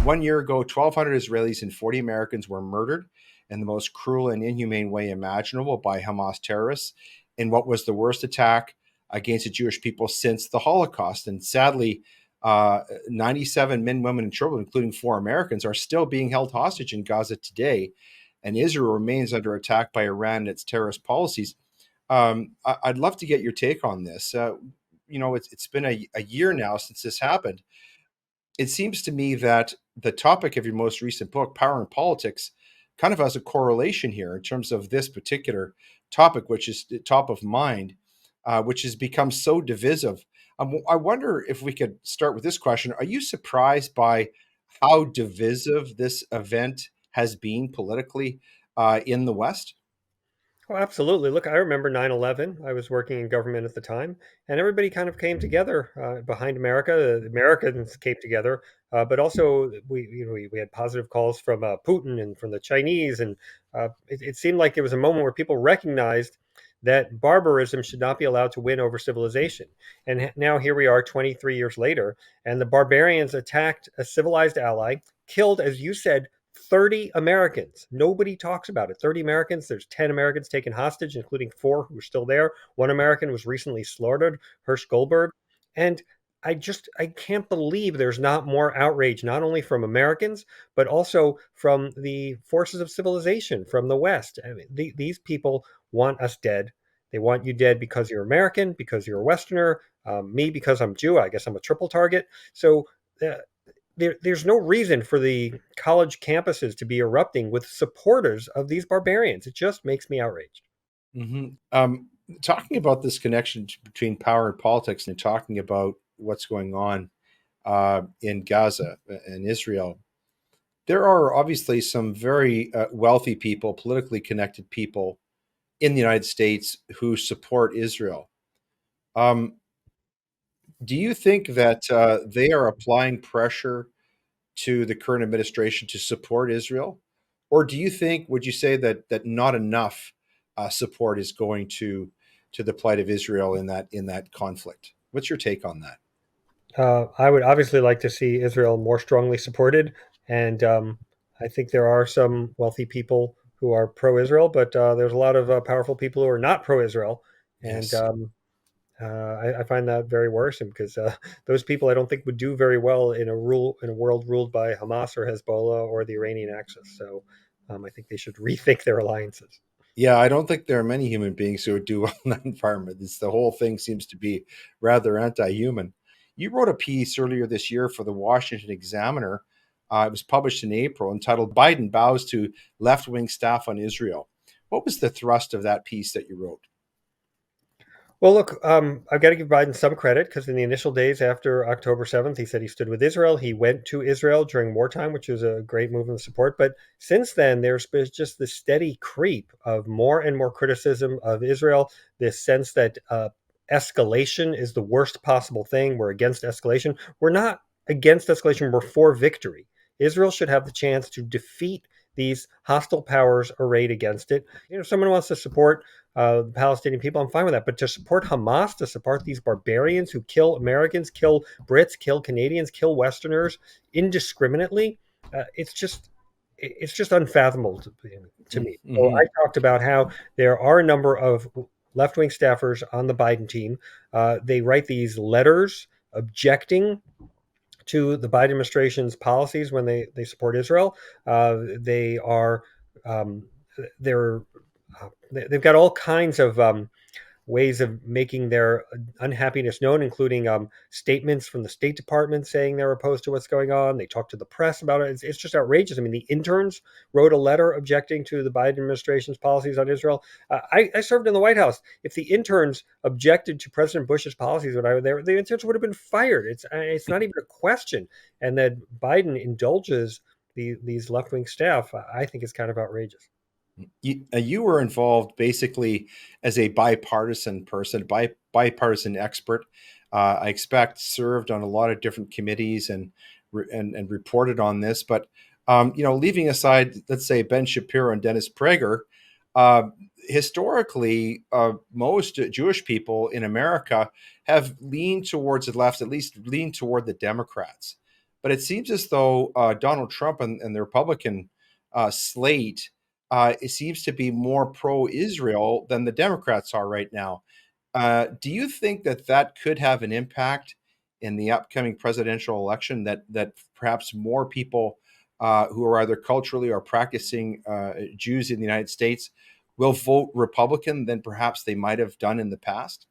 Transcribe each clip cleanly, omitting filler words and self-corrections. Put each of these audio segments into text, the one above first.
1 year ago, 1,200 Israelis and 40 Americans were murdered in the most cruel and inhumane way imaginable by Hamas terrorists in what was the worst attack against the Jewish people since the Holocaust. And sadly, 97 men, women, and children, including 4 Americans, are still being held hostage in Gaza today. And Israel remains under attack by Iran and its terrorist policies. I'd love to get your take on this. It's been a year now since this happened. It seems to me that the topic of your most recent book, Power and Politics, kind of has a correlation here in terms of this particular topic, which is top of mind, which has become so divisive. I wonder if we could start with this question. Are you surprised by how divisive this event has been politically in the West? Oh, absolutely. Look, I remember 9/11. I was working in government at the time, and everybody kind of came together behind America. The Americans came together, but also we had positive calls from Putin and from the Chinese, and it seemed like it was a moment where people recognized that barbarism should not be allowed to win over civilization. And now here we are, 23 years later, and the barbarians attacked a civilized ally, killed, as you said, 30 Americans. Nobody talks about it. 30 Americans. There's 10 Americans taken hostage, including 4 who are still there. One American was recently slaughtered, Hirsch Goldberg. And I can't believe there's not more outrage, not only from Americans, but also from the forces of civilization, from the West. I mean, these people want us dead. They want you dead because you're American, because you're a Westerner, me because I'm Jew. I guess I'm a triple target. So uh, there's no reason for the college campuses to be erupting with supporters of these barbarians. It just makes me outraged. hmm Talking about this connection between power and politics and talking about what's going on in Gaza and Israel, there are obviously some very wealthy people, politically connected people in the United States who support Israel. Um, do you think that they are applying pressure to the current administration to support Israel, or do you think, would you say that not enough support is going to the plight of Israel in that conflict? What's your take on that? I would obviously like to see Israel more strongly supported, and I think there are some wealthy people who are pro-Israel, but there's a lot of powerful people who are not pro-Israel, and Yes. I find that very worrisome because those people I don't think would do very well in a world ruled by Hamas or Hezbollah or the Iranian Axis. So I think they should rethink their alliances. Yeah, I don't think there are many human beings who would do well in that environment. The whole thing seems to be rather anti-human. You wrote a piece earlier this year for the Washington Examiner. It was published in April, entitled "Biden Bows to Left-Wing Staff on Israel." What was the thrust of that piece that you wrote? Well, look, I've got to give Biden some credit because in the initial days after October 7th, he said he stood with Israel. He went to Israel during wartime, which was a great move of support. But since then, there's been just this steady creep of more and more criticism of Israel, this sense that escalation is the worst possible thing. We're against escalation. We're not against escalation, we're for victory. Israel should have the chance to defeat these hostile powers arrayed against it. If someone wants to support the Palestinian people, I'm fine with that. But to support Hamas, to support these barbarians who kill Americans, kill Brits, kill Canadians, kill Westerners indiscriminately, it's just unfathomable to me. So Mm-hmm. I talked about how there are a number of left wing staffers on the Biden team. They write these letters objecting to the Biden administration's policies when they support Israel. They are um, they're they've got all kinds of ways of making their unhappiness known, including statements from the State Department saying they're opposed to what's going on. They talk to the press about it. It's just outrageous. I mean, the interns wrote a letter objecting to the Biden administration's policies on Israel. I served in the White House. If the interns objected to President Bush's policies when I was there, the interns would have been fired. It's not even a question. And that Biden indulges these left wing staff, I think is kind of outrageous. You were involved basically as a bipartisan person, bipartisan expert. I expect served on a lot of different committees and reported on this. But leaving aside, let's say Ben Shapiro and Dennis Prager, uh, historically, most Jewish people in America have leaned towards the left, at least leaned toward the Democrats. But it seems as though Donald Trump and the Republican slate, it seems to be more pro-Israel than the Democrats are right now. Do you think that that could have an impact in the upcoming presidential election? That perhaps more people who are either culturally or practicing Jews in the United States will vote Republican than perhaps they might have done in the past?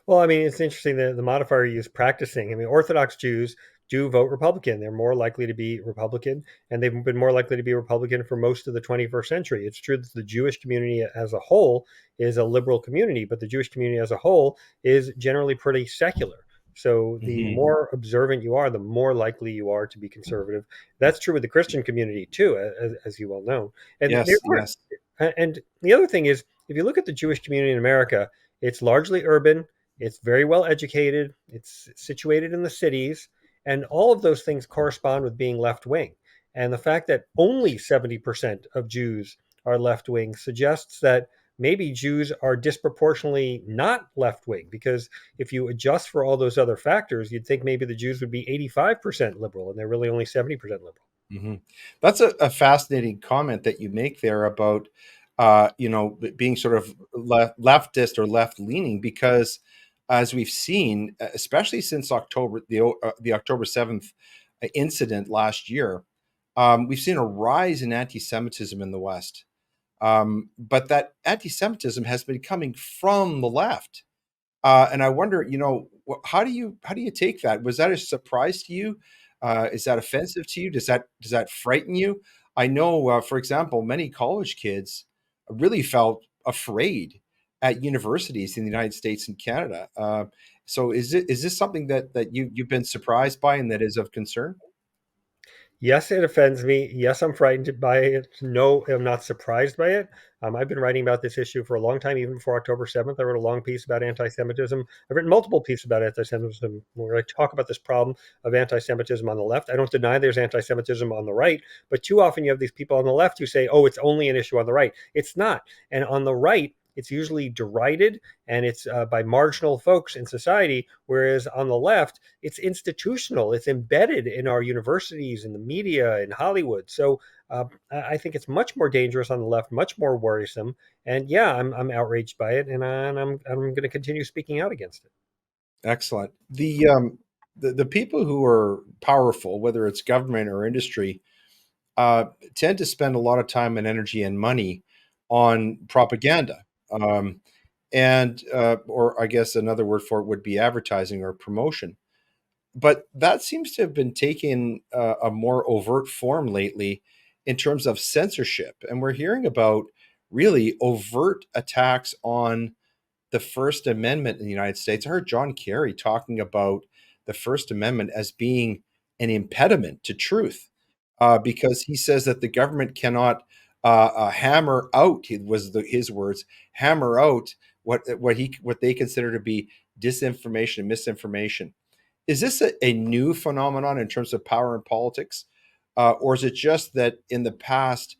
Well, I mean, it's interesting that the modifier you use practicing. I mean, Orthodox Jews do vote Republican. They're more likely to be Republican, and they've been more likely to be Republican for most of the 21st century. It's true that the Jewish community as a whole is a liberal community, but the Jewish community as a whole is generally pretty secular. So the Hmm. more observant you are, the more likely you are to be conservative. That's true with the Christian community too, as you well know. And there Yes, are, yes. and the other thing is, if you look at the Jewish community in America, it's largely urban, it's very well educated, it's situated in the cities, and all of those things correspond with being left wing. And the fact that only 70% of Jews are left wing suggests that maybe Jews are disproportionately not left wing, because if you adjust for all those other factors, you'd think maybe the Jews would be 85% liberal, and they're really only 70% liberal. Hmm. That's a fascinating comment that you make there about, being sort of leftist or left leaning, because as we've seen, especially since the October 7th incident last year, we've seen a rise in anti-Semitism in the West. But that anti-Semitism has been coming from the left. And I wonder, how do you take that? Was that a surprise to you? Is that offensive to you? Does that frighten you? I know, for example, many college kids really felt afraid at universities in the United States and Canada. So is this something that you've been surprised by and that is of concern? Yes, it offends me. Yes, I'm frightened by it. No, I'm not surprised by it. I've been writing about this issue for a long time, even before October 7th. I wrote a long piece about anti Semitism. I've written multiple pieces about anti Semitism where I talk about this problem of anti Semitism on the left. I don't deny there's anti Semitism on the right, but too often you have these people on the left who say, oh, it's only an issue on the right. It's not. And on the right, it's usually derided and it's by marginal folks in society, whereas on the left, it's institutional, it's embedded in our universities, in the media, in Hollywood. So I think it's much more dangerous on the left, much more worrisome. And yeah, I'm outraged by it, and I'm going to continue speaking out against it. Excellent. The people who are powerful, whether it's government or industry, uh, tend to spend a lot of time and energy and money on propaganda. Or I guess another word for it would be advertising or promotion. But that seems to have been taking a more overt form lately in terms of censorship. And we're hearing about really overt attacks on the First Amendment in the United States. I heard John Kerry talking about the First Amendment as being an impediment to truth, because he says that the government cannot hammer out. His words, hammer out what they consider to be disinformation and misinformation. Is this a new phenomenon in terms of power in politics, or is it just that in the past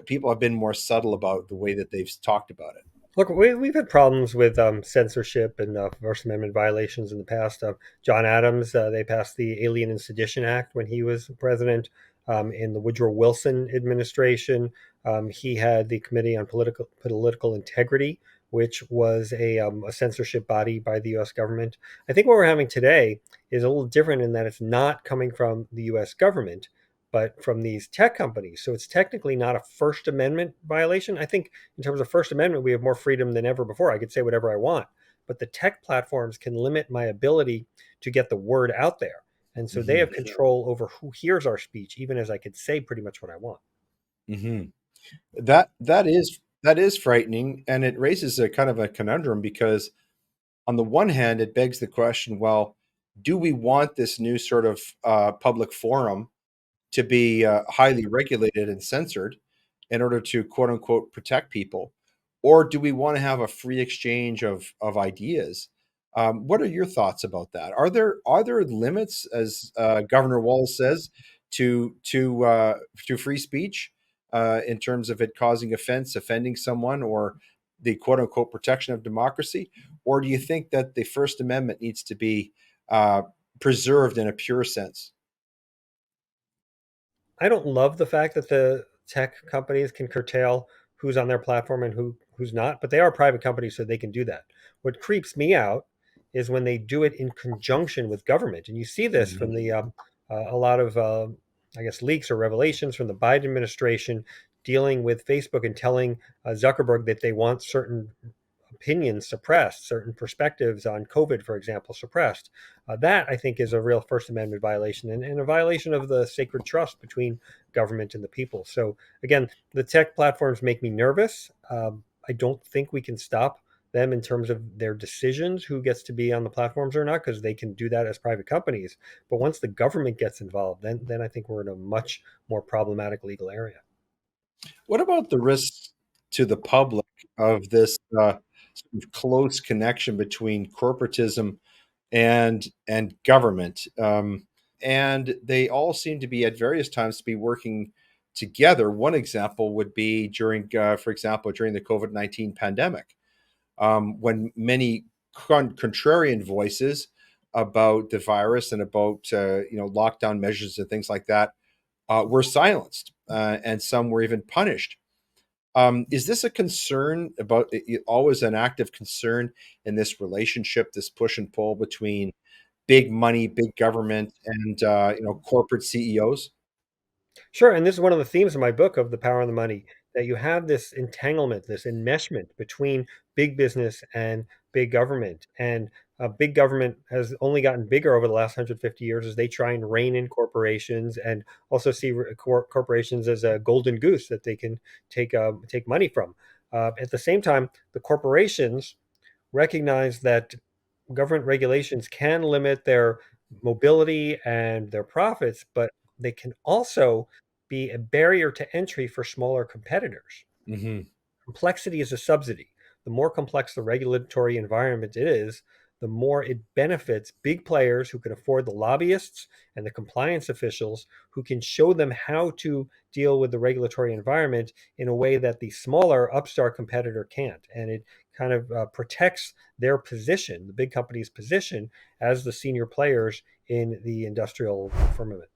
people have been more subtle about the way that they've talked about it? Look, we've had problems with censorship and First Amendment violations in the past. John Adams, they passed the Alien and Sedition Act when he was president. In the Woodrow Wilson administration, he had the Committee on Political Integrity, which was a censorship body by the U.S. government. I think what we're having today is a little different in that it's not coming from the U.S. government, but from these tech companies. So it's technically not a First Amendment violation. I think in terms of First Amendment, we have more freedom than ever before. I could say whatever I want, but the tech platforms can limit my ability to get the word out there. And so they Hmm. have control over who hears our speech, even as I could say pretty much what I want. Hmm. That is frightening, and it raises a kind of a conundrum because on the one hand, it begs the question: well, do we want this new sort of public forum to be highly regulated and censored in order to quote unquote protect people, or do we want to have a free exchange of ideas? What are your thoughts about that? Are there limits, as Governor Walz says, to free speech in terms of it causing offense, offending someone, or the quote unquote protection of democracy? Or do you think that the First Amendment needs to be uh, preserved in a pure sense? I don't love the fact that the tech companies can curtail who's on their platform and who's not, but they are private companies, so they can do that. What creeps me out is when they do it in conjunction with government, and you see this from Mhm. the a lot of I guess leaks or revelations from the Biden administration dealing with Facebook and telling Zuckerberg that they want certain opinions suppressed, certain perspectives on COVID, for example, suppressed. That I think is a real First Amendment violation and a violation of the sacred trust between government and the people. So again, the tech platforms make me nervous. I don't think we can stop them in terms of their decisions, who gets to be on the platforms or not, because they can do that as private companies. But once the government gets involved, then I think we're in a much more problematic legal area. What about the risks to the public of this sort of close connection between corporatism and government? And they all seem to be at various times to be working together. One example would be during, for example, during the COVID-19 pandemic, when many contrarian voices about the virus and about lockdown measures and things like that were silenced, and some were even punished. Is this a concern about always an active concern in this relationship, this push and pull between big money, big government, and corporate CEOs? Sure, and this is one of the themes of my book of The Power of the Money, that you have this entanglement, this enmeshment between big business and big government. And big government has only gotten bigger over the last 150 years as they try and rein in corporations and also see corporations as a golden goose that they can take money from. At the same time, the corporations recognize that government regulations can limit their mobility and their profits, but they can also be a barrier to entry for smaller competitors. Hmm. Complexity is a subsidy. The more complex the regulatory environment is, the more it benefits big players who can afford the lobbyists and the compliance officials who can show them how to deal with the regulatory environment in a way that the smaller upstart competitor can't. And it kind of protects their position, the big company's position, as the senior players in the industrial firmament.